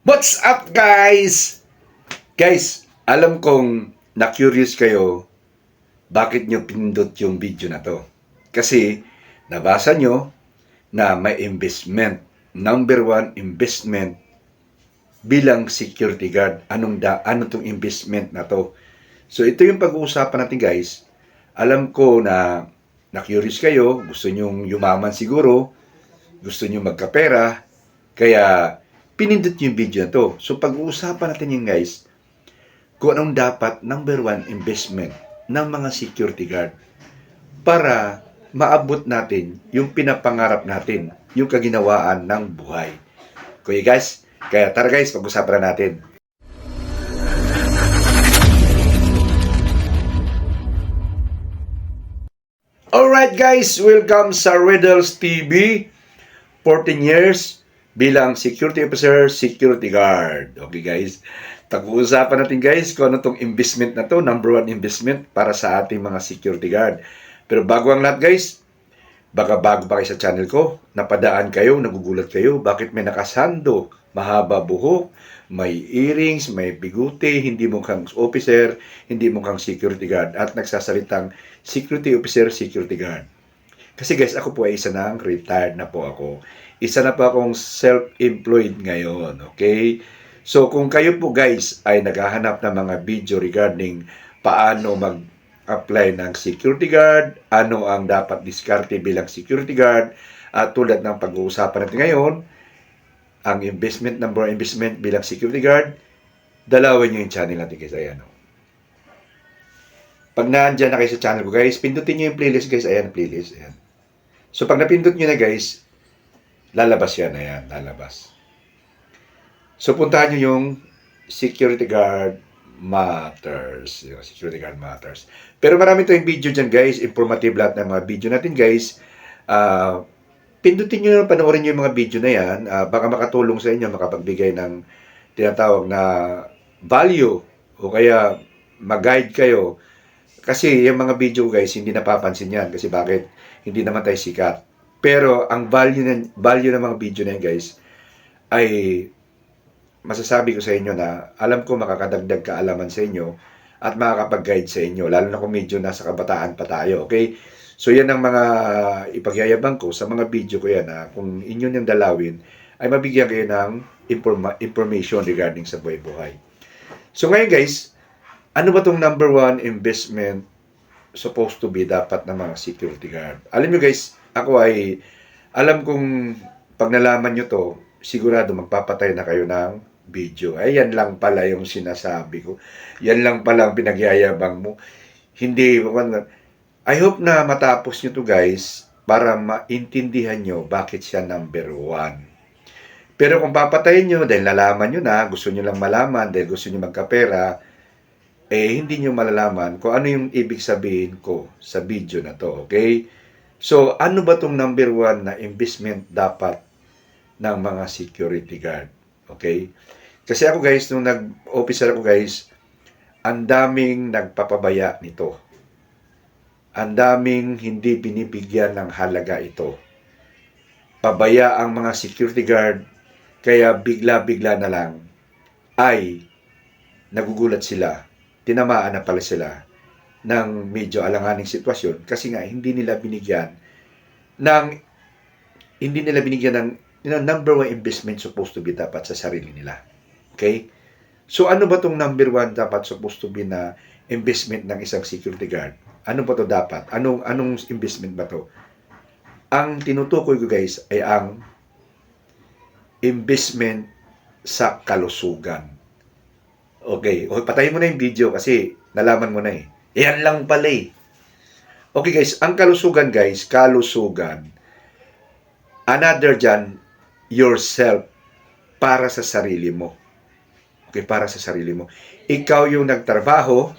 What's up guys? Guys, alam kong na-curious kayo bakit nyo pinindot yung video na to. Kasi nabasa nyo na may investment. Number one investment bilang security guard. Ano tong investment na to? So ito yung pag-uusapan natin guys. Alam ko na na-curious kayo, gusto nyong yumaman siguro, gusto nyo magkapera, kaya pinindot yung video na to. So pag-uusapan natin yung guys, kung anong dapat number one investment ng mga security guard para maabot natin yung pinapangarap natin, yung kaginawaan ng buhay. Okay guys, kaya tara guys, pag-usapan natin. Alright guys, welcome sa Riddles TV. 14 years bilang security officer, security guard. Okay guys, pag-uusapan natin guys kung ano tong investment na to, number one investment para sa ating mga security guard. Pero bago ang lahat guys, baka bago pa kayo sa channel ko, napadaan kayo, nagugulat kayo, bakit may nakasando, mahaba buhok, may earrings, may biguti, hindi mukhang officer, hindi mukhang security guard, at nagsasalitang security officer, security guard. Kasi guys, ako po ay isa ng retired na po ako. Isa na po akong self-employed ngayon, okay? So kung kayo po guys ay naghahanap ng mga video regarding paano mag-apply ng security guard, ano ang dapat diskarte bilang security guard, at tulad ng pag-uusapan natin ngayon, ang number investment bilang security guard, dalawin nyo yung channel natin guys. Ayan. Pag naandyan na kayo sa channel ko guys, pindutin nyo yung playlist guys. Ayan, playlist. Ayan. So pag napindot nyo na guys, lalabas yan. Ayan, lalabas. So puntahan nyo yung Security Guard Matters. Yung Security Guard Matters. Pero marami tayong video dyan guys. Informative lahat ng mga video natin guys. Pindutin nyo, panoorin nyo yung mga video na yan. Baka makatulong sa inyo, makapagbigay ng tinatawag na value o kaya mag-guide kayo. Kasi yung mga video guys, hindi napapansin yan. Kasi bakit? Hindi naman tayo sikat. Pero ang value ng mga video na yan guys, ay masasabi ko sa inyo na alam ko makakadagdag kaalaman sa inyo at makakapag-guide sa inyo. Lalo na kung medyo nasa kabataan pa tayo. Okay? So yan ang mga ipagyayabang ko sa mga video ko yan na kung inyo niyang dalawin ay mabigyan kayo ng information regarding sa buhay-buhay. So ngayon guys, ano ba tong number one investment supposed to be dapat ng mga security guard? Alam nyo guys, ako ay alam kong pag nalaman nyo to, sigurado magpapatay na kayo ng video. Ay yan lang pala yung sinasabi ko. Yan lang pala ang pinagyayabang mo. Hindi, I hope na matapos nyo to guys para maintindihan nyo bakit siya number one. Pero kung papatayin nyo dahil nalaman nyo na, gusto nyo lang malaman dahil gusto nyo magkapera, hindi nyo malalaman kung ano yung ibig sabihin ko sa video na to. Okay? So, ano ba tong number one na investment dapat ng mga security guard? Okay? Kasi ako guys, nung nag-officer ako guys, ang daming nagpapabaya nito. Ang daming hindi binibigyan ng halaga ito. Pabaya ang mga security guard, kaya bigla-bigla na lang ay nagugulat sila. Tinamaan na pala sila ng medyo alanganing sitwasyon kasi nga hindi nila binigyan ng number one investment supposed to be dapat sa sarili nila. Okay? So ano ba tong number one dapat supposed to be na investment ng isang security guard? Ano ba to dapat? Anong investment ba to? Ang tinutukoy ko guys ay ang investment sa kalusugan. Okay, patayin mo na yung video kasi nalaman mo na eh. Yan lang pala eh. Okay guys, ang kalusugan guys, another dyan, yourself, para sa sarili mo. Okay, para sa sarili mo. Ikaw yung nagtrabaho.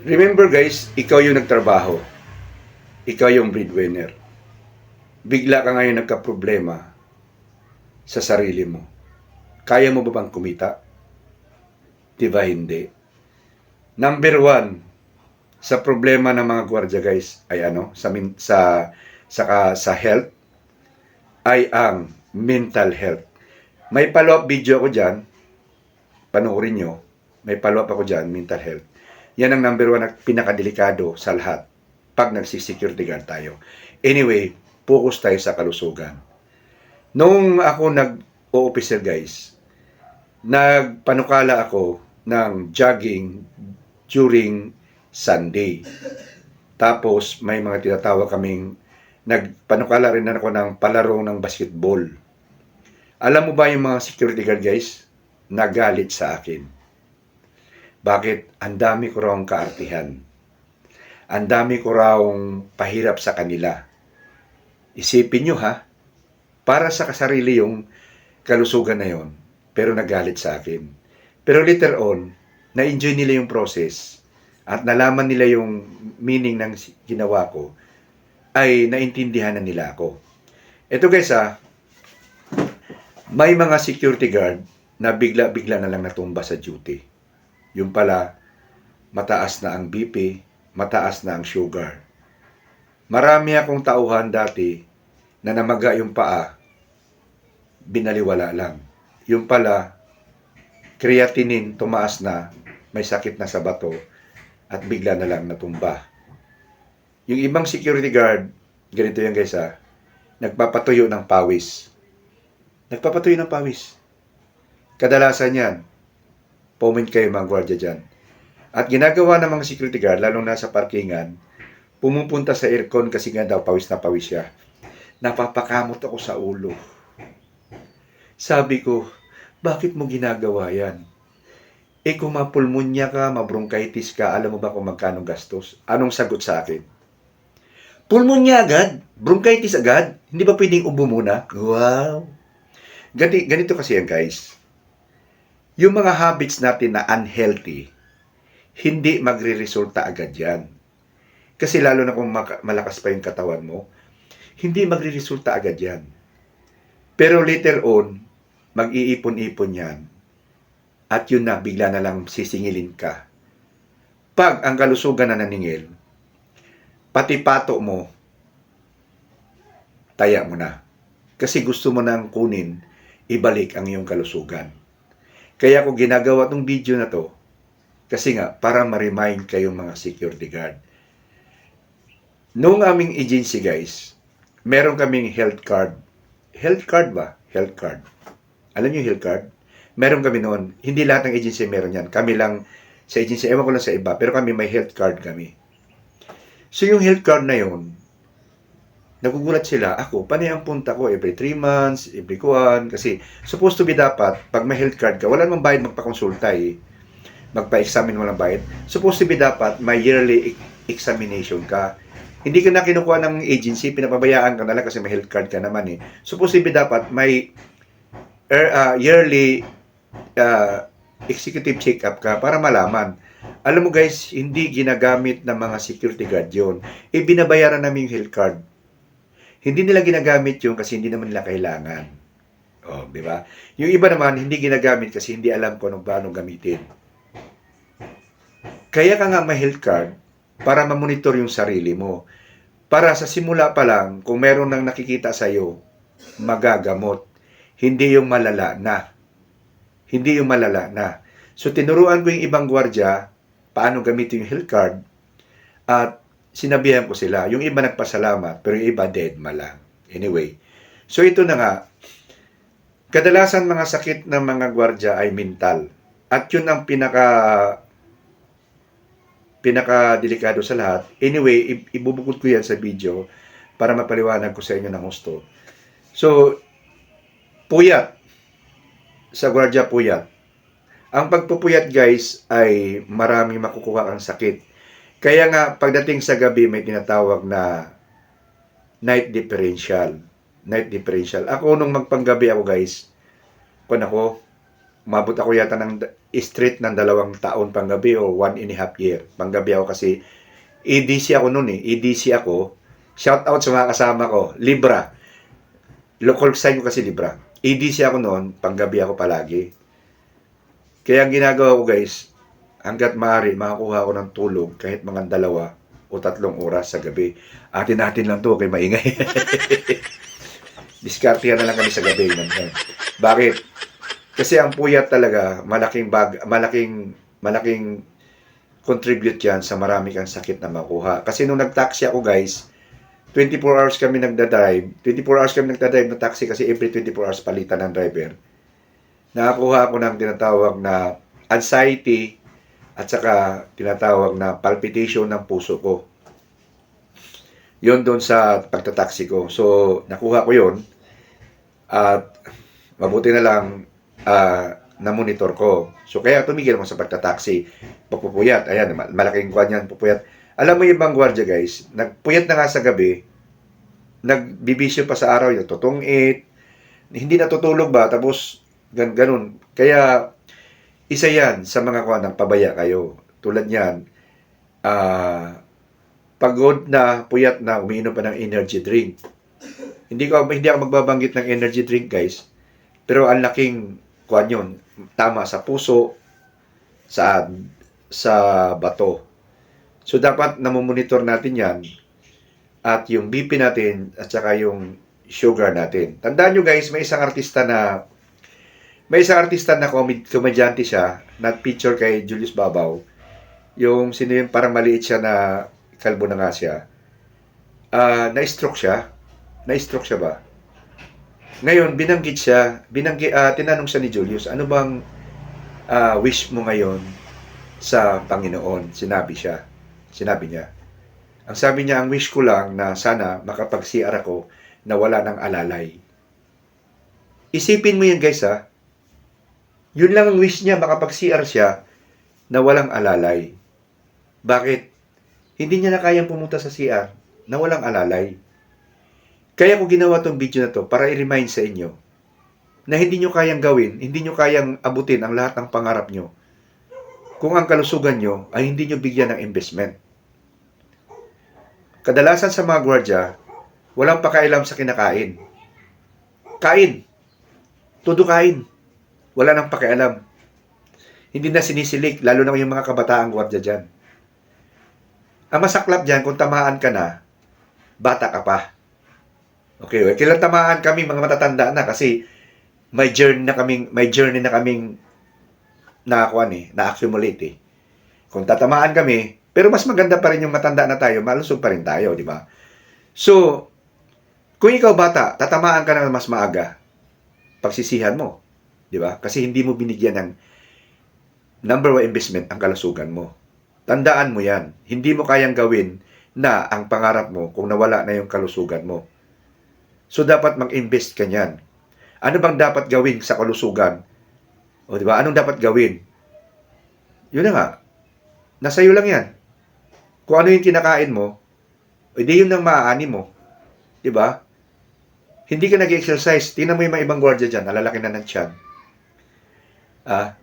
Remember guys, ikaw yung nagtrabaho. Ikaw yung breadwinner. Bigla ka ngayon nagka-problema sa sarili mo. Kaya mo ba bang kumita? Diba hindi? Number one, sa problema ng mga gwardiya guys, ay sa health, ay ang mental health. May follow-up video ako dyan panoorin nyo. May follow-up ako dyan, mental health. Yan ang number 1 at pinakadelikado sa lahat pag nagsisecurity guard tayo. Anyway, focus tayo sa kalusugan. Nung ako nag-o-officer guys, nagpanukala ako ng jogging during Sunday. Tapos may mga tinatawag kaming, nagpanukala rin ako ng palaro ng basketball. Alam mo ba yung mga security guard guys, nagalit sa akin. Bakit? Ang dami ko raw kaartihan. Ang dami ko raw pahirap sa kanila. Isipin nyo ha, para sa kasarili yung kalusugan na yon, pero nagalit sa akin. Pero later on, na-enjoy nila yung process at nalaman nila yung meaning ng ginawa ko, ay naintindihan na nila ako. Ito guys may mga security guard na bigla-bigla na lang natumba sa duty. Yung pala, mataas na ang BP, mataas na ang sugar. Marami akong tauhan dati na namaga yung paa, binaliwala lang. Yung pala, creatinine tumaas na, may sakit na sa bato, at bigla na lang natumba. Yung ibang security guard, ganito yan guys nagpapatuyo ng pawis. Nagpapatuyo ng pawis. Kadalasan yan, comment kayo mga gwardiya dyan. At ginagawa ng mga security guard, lalong nasa parkingan, pumupunta sa aircon kasi nga daw pawis na pawis siya. Napapakamot ako sa ulo. Sabi ko, bakit mo ginagawa yan? Kung mapulmonya ka, mabronchitis ka, alam mo ba kung magkano gastos? Anong sagot sa akin? Pulmonya agad? Bronchitis agad? Hindi ba pwedeng ubo muna? Wow! Ganito kasi yan guys. Yung mga habits natin na unhealthy, hindi magre-resulta agad yan. Kasi lalo na kung malakas pa yung katawan mo, hindi magre-resulta agad yan. Pero later on, mag-iipon-ipon yan. At yun na, bigla na lang sisingilin ka. Pag ang kalusugan na naningil, pati pato mo, taya mo na. Kasi gusto mo nang kunin, ibalik ang iyong kalusugan. Kaya ako ginagawa tong video na to, kasi nga, para ma-remind kayong mga security guard. Noong aming agency guys, meron kaming health card. Health card ba? Health card. Alam niyo health card? Meron kami noon. Hindi lahat ng agency meron yan. Kami lang sa agency, ewan ko lang sa iba, pero kami may health card kami. So yung health card na yun, nagugulat sila, ako, panay ang punta ko every 3 months, every kuwan, kasi supposed to be dapat, pag may health card ka, wala namang bayad magpakonsulta magpa-examine mo lang bayad. Supposed to be dapat, may yearly examination ka. Hindi ka na kinukuha ng agency, pinapabayaan ka na lang kasi may health card ka naman Supposed to be dapat, may yearly executive check-up ka para malaman. Alam mo guys, hindi ginagamit ng mga security guard yun. Binabayaran namin yung health card. Hindi nila ginagamit yun kasi hindi naman nila kailangan. Di ba? Yung iba naman, hindi ginagamit kasi hindi alam kung paano gamitin. Kaya ka nga may health card para ma-monitor yung sarili mo. Para sa simula pa lang, kung meron nang nakikita sa'yo, magagamot. Hindi yung malala na. Hindi yung malala na. So, tinuruan ko yung ibang gwardiya paano gamitin yung health card at sinabihan ko sila. Yung iba nagpasalamat, pero yung iba dead lang. Anyway, so ito na nga. Kadalasan mga sakit ng mga gwardiya ay mental. At yun ang pinaka-delikado sa lahat. Anyway, ibubukod ko yan sa video para mapaliwanag ko sa inyo ng gusto. So, puyat. Sa gwardiya puyat. Ang pagpupuyat guys ay maraming makukuha ang sakit. Kaya nga pagdating sa gabi may tinatawag na night differential. Night differential. Ako nung magpanggabi ako guys, umabot ako yata ng straight ng 2 taon panggabi o 1.5 year. Panggabi ako kasi EDC ako noon EDC ako. Shout out sa mga kasama ko. Libra. Local sign ko kasi Libra. EDC ako noon, panggabi ako palagi. Kaya ang ginagawa ko guys, hanggat maaari, makakuha ako ng tulog kahit mga 2 o 3 oras sa gabi. Atin-atin lang to, kay maingay. Diskartihan na lang kami sa gabi. Bakit? Kasi ang puyat talaga, malaking contribute yan sa marami kang sakit na makuha. Kasi nung nag-taxi ako guys, 24 hours kami nagda-drive. 24 hours kami nagda-drive ng taxi kasi every 24 hours palitan ng driver. Nakakuha ako ng tinatawag na anxiety at saka tinatawag na palpitation ng puso ko. Yon doon sa pagtataksi ko. So, nakuha ko yon at mabuti na lang na-monitor ko. So, kaya tumigil ako sa pagtataksi. Pagpupuyat. Ayan, malaking kuwan yan, pupuyat. Alam mo yung ibang gwardiya guys, nagpuyat na nga sa gabi, nagbibisyo pa sa araw, yung tutungit, hindi natutulog ba, tapos ganun. Kaya, isa yan sa mga kuwan ng pabaya kayo. Tulad yan, pagod na, puyat na, umiinom pa ng energy drink. Hindi ako magbabanggit ng energy drink guys, pero ang laking kuwan yun, tama sa puso, sa bato. So, dapat namomonitor natin yan at yung BP natin at saka yung sugar natin. Tandaan nyo guys, may isang artista na komedyante siya na picture kay Julius Babaw. Yung sino yung parang maliit siya na kalbo na nga siya. Na-stroke siya ba? Ngayon, tinanong siya ni Julius, ano bang wish mo ngayon sa Panginoon? Sinabi niya. Ang sabi niya, ang wish ko lang na sana makapag-CR ako na wala ng alalay. Isipin mo yan guys ha. Yun lang ang wish niya, makapag-CR siya na walang alalay. Bakit? Hindi niya na kayang pumunta sa CR na walang alalay. Kaya ko ginawa tong video na to para i-remind sa inyo na hindi nyo kayang gawin, hindi nyo kayang abutin ang lahat ng pangarap nyo kung ang kalusugan nyo ay hindi nyo bigyan ng investment. Kadalasan sa mga gwardya, walang pakialam sa kinakain. Kain. Todo kain. Wala nang pakialam. Hindi na sinisilik, lalo na yung mga kabataang gwardya dyan. Ang masaklap dyan, kung tamaan ka na, bata ka pa. Okay, kailan tamaan kami, mga matatanda na, kasi may journey na kaming na-accumulate. Kung tatamaan kami, pero mas maganda pa rin yung matanda na tayo, malusog pa rin tayo, di ba? So, kung ikaw bata, tatamaan ka na mas maaga, pagsisihan mo, di ba? Kasi hindi mo binigyan ng number one investment ang kalusugan mo. Tandaan mo yan. Hindi mo kayang gawin na ang pangarap mo kung nawala na yung kalusugan mo. So, dapat mag-invest ka niyan. Ano bang dapat gawin sa kalusugan? O, di ba? Anong dapat gawin? Yun na nga. Nasa iyo lang yan. Kung ano yung kinakain mo, hindi yun ang maaani mo. Di ba? Hindi ka nag-exercise. Tingnan mo yung mga ibang gwardiya dyan. Nalalaki na ng tiyan.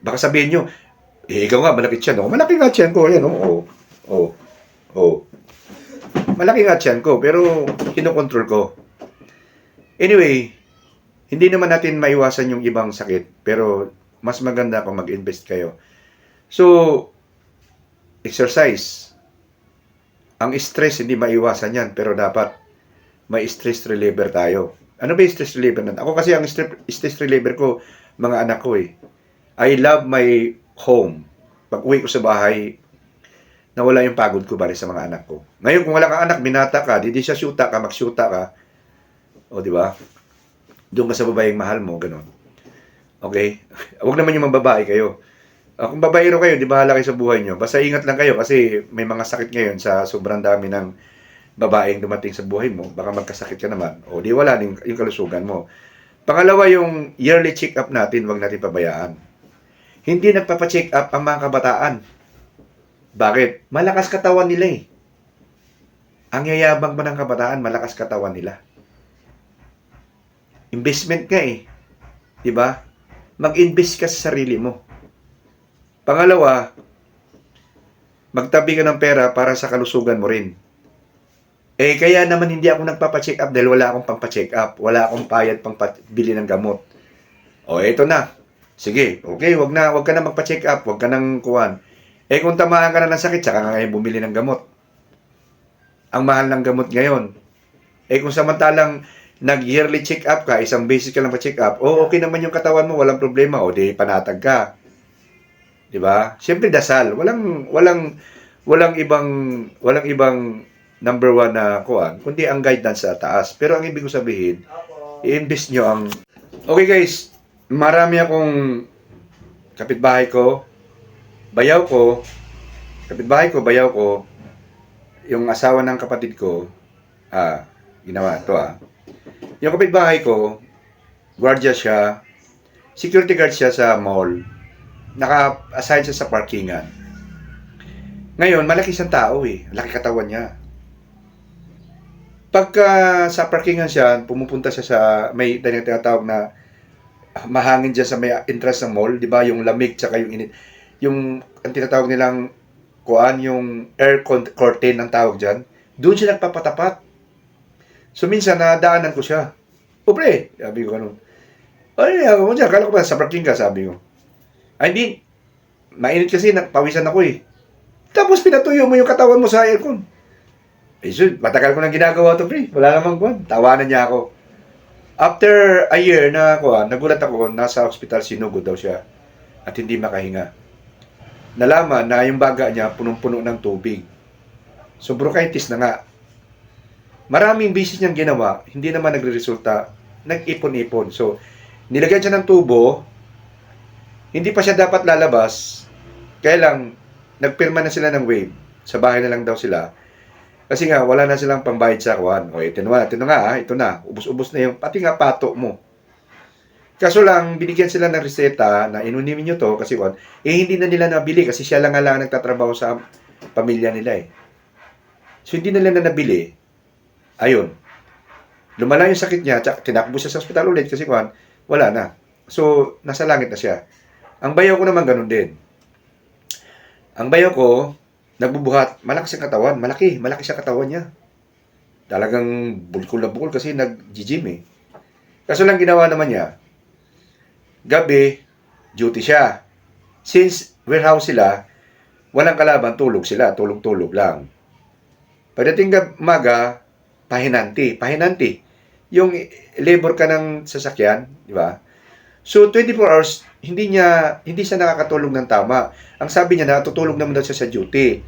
Baka sabihin nyo, ikaw nga, malaki tiyan. Malaki nga tiyan ko. Yan, malaki nga tiyan ko. Pero, kinokontrol ko. Anyway, hindi naman natin maiwasan yung ibang sakit. Pero, mas maganda kung mag-invest kayo. So, exercise. Ang stress, hindi maiwasan yan. Pero dapat, may stress reliever tayo. Ano ba yung stress reliever natin? Ako kasi ang stress reliever ko, mga anak ko eh. I love my home. Pag uwi ko sa bahay, nawala yung pagod ko bali sa mga anak ko. Ngayon, kung wala kang anak, binata ka, di siya syuta ka, magsyuta ka. O, di ba? Doon ka sa babaeng mahal mo, ganun. Okay? Huwag naman yung mababae kayo. Kung babaero kayo, di bahala kayo sa buhay nyo. Basta ingat lang kayo kasi may mga sakit ngayon sa sobrang dami ng babaeng dumating sa buhay mo. Baka magkasakit ka naman. O di wala yung kalusugan mo. Pangalawa, yung yearly check-up natin, huwag natin pabayaan. Hindi nagpapacheck up ang mga kabataan. Bakit? Malakas katawan nila eh. Ang yayabang ba ng kabataan, malakas katawan nila. Investment nga eh. Diba? Mag-invest ka sa sarili mo. Pangalawa, magtabi ka ng pera para sa kalusugan mo rin. Kaya naman hindi ako nagpapacheck up dahil wala akong pampacheck up. Wala akong payad pang bili ng gamot. Eto na. Sige, okay, wag ka na magpa-check up, wag ka nang kuwan. Kung tamaan ka na ng sakit, saka nga ngayon bumili ng gamot. Ang mahal ng gamot ngayon. Kung samantalang nag-yearly check-up ka, isang beses ka lang pa-check up, okay naman yung katawan mo, walang problema, o di panatag ka. 'Di ba? Siyempre dasal, walang ibang number one na kuan, kundi ang guidance sa taas. Pero ang ibig ko sabihin, i-invest nyo ang... Okay guys, marami akong kapitbahay ko, bayaw ko, bayaw ko, yung asawa ng kapatid ko, ginawa to Yung kapitbahay ko, guardia siya, security guard siya sa mall, naka-assign siya sa parkingan. Ngayon, malaki siyang tao laki katawan niya. Pagka sa parkingan siya, pumupunta siya sa may tinatawag na mahangin dyan sa may entrance ng mall, di ba? Yung lamig tsaka yung init. Yung ang tinatawag nilang yung air curtain ng tawag dyan, doon siya nagpapatapat. So minsan nadaanan ko siya. O pre, sabi ko ganun. Ay, ako mo dyan, kala ko ba sa parking ka, sabi ko. Ay, hindi. Mainit kasi, pawisan ako Tapos pinatuyo mo yung katawan mo sa aircon. Matagal ko nang ginagawa to, pre. Wala namang kuwan. Tawanan niya ako. After a year na nagulat ako, nasa hospital, sinugod daw siya. At hindi makahinga. Nalaman na yung baga niya, punong-puno ng tubig. So, bronchitis na nga. Maraming bisis niyang ginawa, hindi naman nagre-resulta, nag-ipon-ipon. So, nilagyan siya ng tubo, hindi pa siya dapat lalabas, kaya lang, nagpirma na sila ng waive. Sa bahay na lang daw sila. Kasi nga, wala na silang pambayad sa kuwan. O, ito na, ubos-ubos na yung, pati nga pato mo. Kaso lang, binigyan sila ng reseta na inunin nyo to, kasi hindi na nila nabili, kasi siya lang nga lang nagtatrabaho sa pamilya nila So, hindi na nila nabili. Ayun. Lumala yung sakit niya, tinakbo siya sa ospital ulit, kasi wala na. So, nasa langit na siya. Ang bayaw ko naman ganun din. Ang bayaw ko, nagbubuhat, malakas ang katawan, malaki sa katawan niya. Talagang bulkol na bulkol kasi nag-gym Kaso lang ginawa naman niya, gabi, duty siya. Since warehouse sila, walang kalaban, tulog-tulog lang. Pagdating maga, pahinanti. Yung labor ka ng sasakyan, di ba? So, 24 hours, hindi siya nakakatulog ng tama. Ang sabi niya, natutulog naman daw siya sa duty.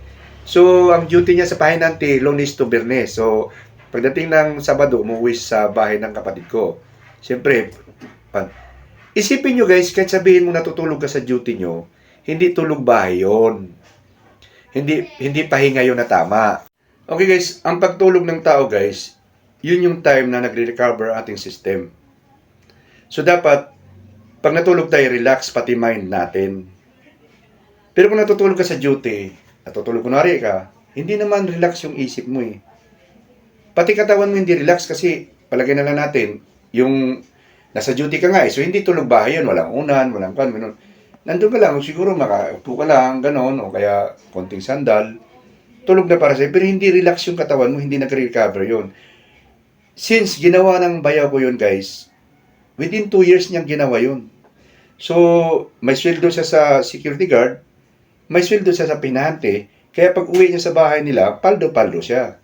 So, ang duty niya sa pahinanti, Lunes to Biyernes. So, pagdating ng Sabado, umuwi sa bahay ng kapatid ko. Siyempre, isipin nyo guys, kahit sabihin mo natutulog ka sa duty nyo, hindi tulog bahay yun. Hindi pahinga yun na tama. Okay guys, ang pagtulog ng tao guys, yun yung time na nagre-recover ating system. So, dapat, pag natulog tayo, relax pati mind natin. Pero kung natutulog ka sa duty, natutulog kunwari ka, hindi naman relax yung isip mo Pati katawan mo hindi relax kasi palagay na lang natin, yung nasa duty ka nga so hindi tulog bahay yun, walang unan, walang ganun. Nandun ka lang, siguro makaupo ka lang, ganon, o kaya konting sandal, tulog na para sa'yo, pero hindi relax yung katawan mo, hindi nag-recover yun. Since ginawa ng bayaw ko yun guys, within 2 years niyang ginawa yun. So, may sweldo siya sa security guard, may sweldo siya sa pinante, kaya pag uwi niya sa bahay nila, paldo-paldo siya.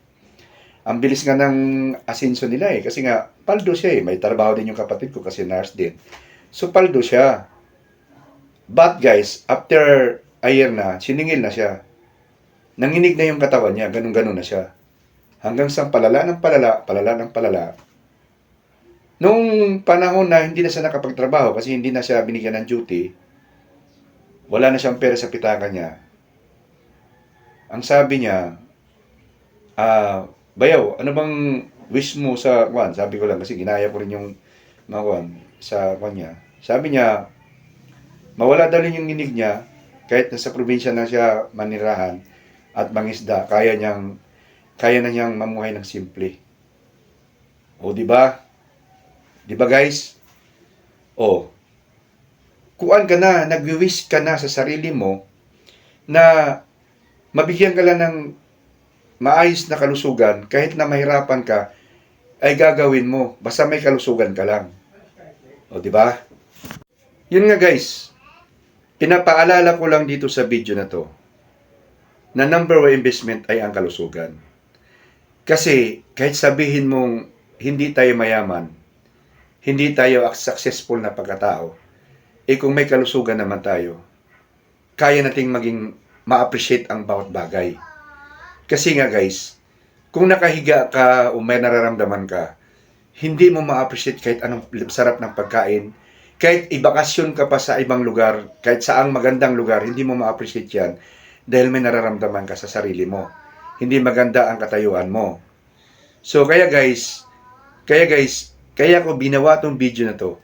Ang bilis nga ng asenso nila kasi nga, paldo siya may trabaho din yung kapatid ko kasi nurse din. So, paldo siya. But guys, after a year na, siningil na siya. Nanginig na yung katawan niya, ganun-ganun na siya. Hanggang sa palala ng palala. Nung panahon na hindi na siya nakapagtrabaho kasi hindi na siya binigyan ng duty, wala na siyang pera sa pitaka niya. Ang sabi niya, bayaw, ano bang wish mo sa kwan? Sabi ko lang kasi ginaya ko rin yung mga kwan sa kwan niya. Sabi niya, mawala daw yung nginig niya kahit nasa probinsya na siya manirahan at mangisda, kaya na niyang mamuhay ng simple. O, di ba? Di ba guys? O, kuan ka na, nag-wish ka na sa sarili mo na mabigyan ka lang ng maayos na kalusugan, kahit na mahirapan ka, ay gagawin mo. Basta may kalusugan ka lang. O, di ba? Yun nga guys, pinapaalala ko lang dito sa video na to, na number one investment ay ang kalusugan. Kasi, kahit sabihin mong hindi tayo mayaman, hindi tayo successful na pagkatao, kung may kalusugan naman tayo, kaya nating maging ma-appreciate ang bawat bagay. Kasi nga guys, kung nakahiga ka o may nararamdaman ka, hindi mo ma-appreciate kahit anong sarap ng pagkain, kahit ibakasyon ka pa sa ibang lugar, kahit saang magandang lugar, hindi mo ma-appreciate yan dahil may nararamdaman ka sa sarili mo. Hindi maganda ang katayuan mo. So kaya ko binawa tong video na to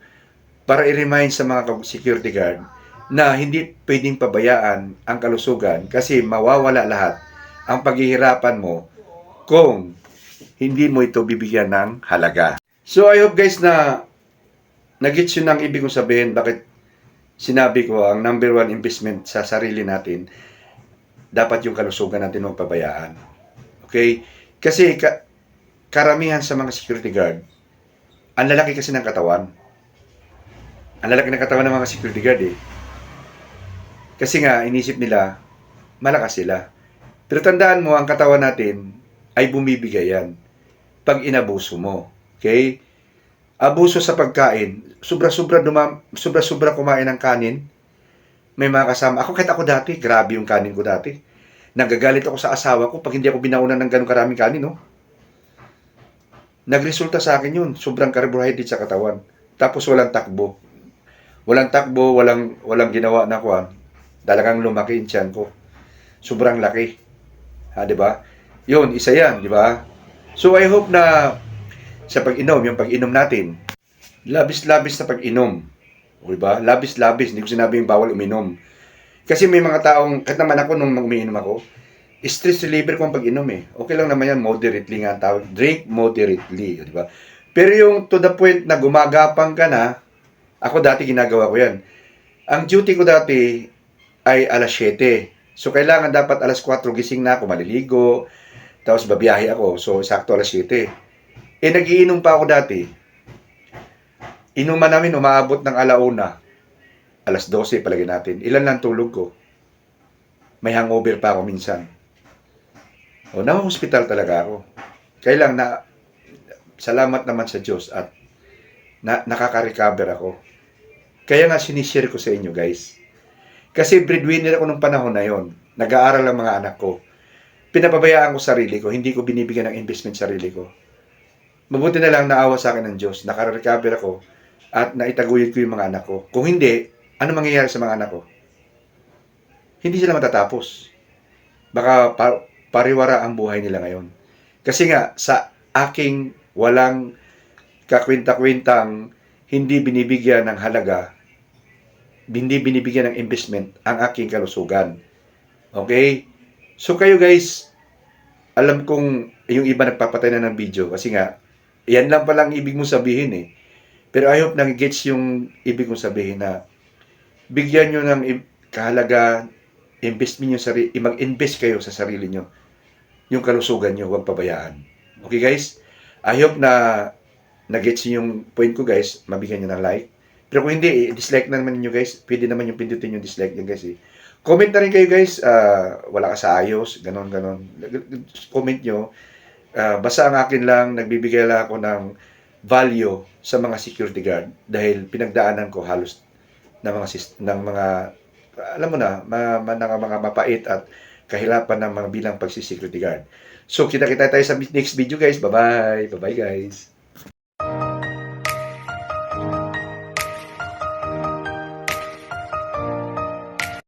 para i-remind sa mga security guard na hindi pwedeng pabayaan ang kalusugan kasi mawawala lahat ang paghihirapan mo kung hindi mo ito bibigyan ng halaga. So I hope guys na nag-gets yun ang ibig kong sabihin bakit sinabi ko ang number one investment sa sarili natin dapat yung kalusugan natin huwag pabayaan. Okay? Kasi karamihan sa mga security guard ang lalaki kasi ng katawan. Ang lalaki ng katawan ng mga security guard eh. Kasi nga inisip nila malakas sila. Pero tandaan mo ang katawan natin ay bumibigay yan pag inabuso mo. Okay? Abuso sa pagkain, sobra-sobra kumain ng kanin. May mga kasama. Kahit ako dati, grabe yung kanin ko dati. Nagagalit ako sa asawa ko pag hindi ako binaunan ng ganun karaming kanin, no? Nagresulta sa akin yun, sobrang carbohydrate sa katawan. Tapos walang takbo. Walang ginawa na kuwan. Talagang lumaki yung tiyan ko. Sobrang laki. Ha, di ba? Yun, isa yan, di ba? So I hope na sa pag-inom, yung pag-inom natin, labis-labis na pag-inom. O diba? Labis-labis, hindi ko sinabing bawal uminom. Kasi may mga taong, kahit naman ako nung umiinom ako, stress reliever ko ang pag-inom eh. Okay lang naman yan, moderately nga ang tawag. Drink moderately, diba? Pero yung to the point na gumagapang ka na, ako dati ginagawa ko yan. Ang duty ko dati ay alas 7. So kailangan dapat alas 4 gising na ako, maliligo, tapos babiyahe ako. So sakto alas 7. Nagiinom pa ako dati. Inuman namin umaabot ng alauna. Alas 12 palagi natin. Ilan lang tulog ko. May hangover pa ako minsan. Na-hospital talaga ako. Kaya lang na salamat naman sa Diyos at nakaka-recover ako. Kaya nga sinishare ko sa inyo guys. Kasi breadwinner ako nung panahon na yon. Nag-aaral ang mga anak ko. Pinapabayaan ko sarili ko. Hindi ko binibigyan ng investment sarili ko. Mabuti na lang naawa sa akin ng Diyos. Naka-recover ako at naitaguyod ko yung mga anak ko. Kung hindi, ano mangyayari sa mga anak ko? Hindi sila matatapos. Baka pariwara ang buhay nila ngayon. Kasi nga, sa aking walang kakwinta-kwintang hindi binibigyan ng halaga, hindi binibigyan ng investment ang aking kalusugan. Okay? So kayo guys, alam kong yung iba nagpapatay na ng video kasi nga, yan lang palang ibig mong sabihin eh. Pero I hope nag-gets yung ibig mong sabihin na bigyan nyo ng kahalaga, mag-invest kayo sa sarili nyo. Yung kalusugan nyo, huwag pabayaan. Okay guys? I hope na nag-gets yung point ko guys, mabigyan nyo ng like. Pero kung hindi, dislike na naman nyo guys. Pwede naman yung pindutin yung dislike nyo guys eh. Comment na rin kayo guys, wala ka sa ayos, ganon. Comment nyo. Basta ang akin lang, nagbibigay lang ako ng value sa mga security guard dahil pinagdaanan ko halos ng mga alam mo na, mga mapait at kahirapan ng mga bilang pagsisecurity guard. So, kita tayo sa next video guys. Bye-bye. Bye-bye guys.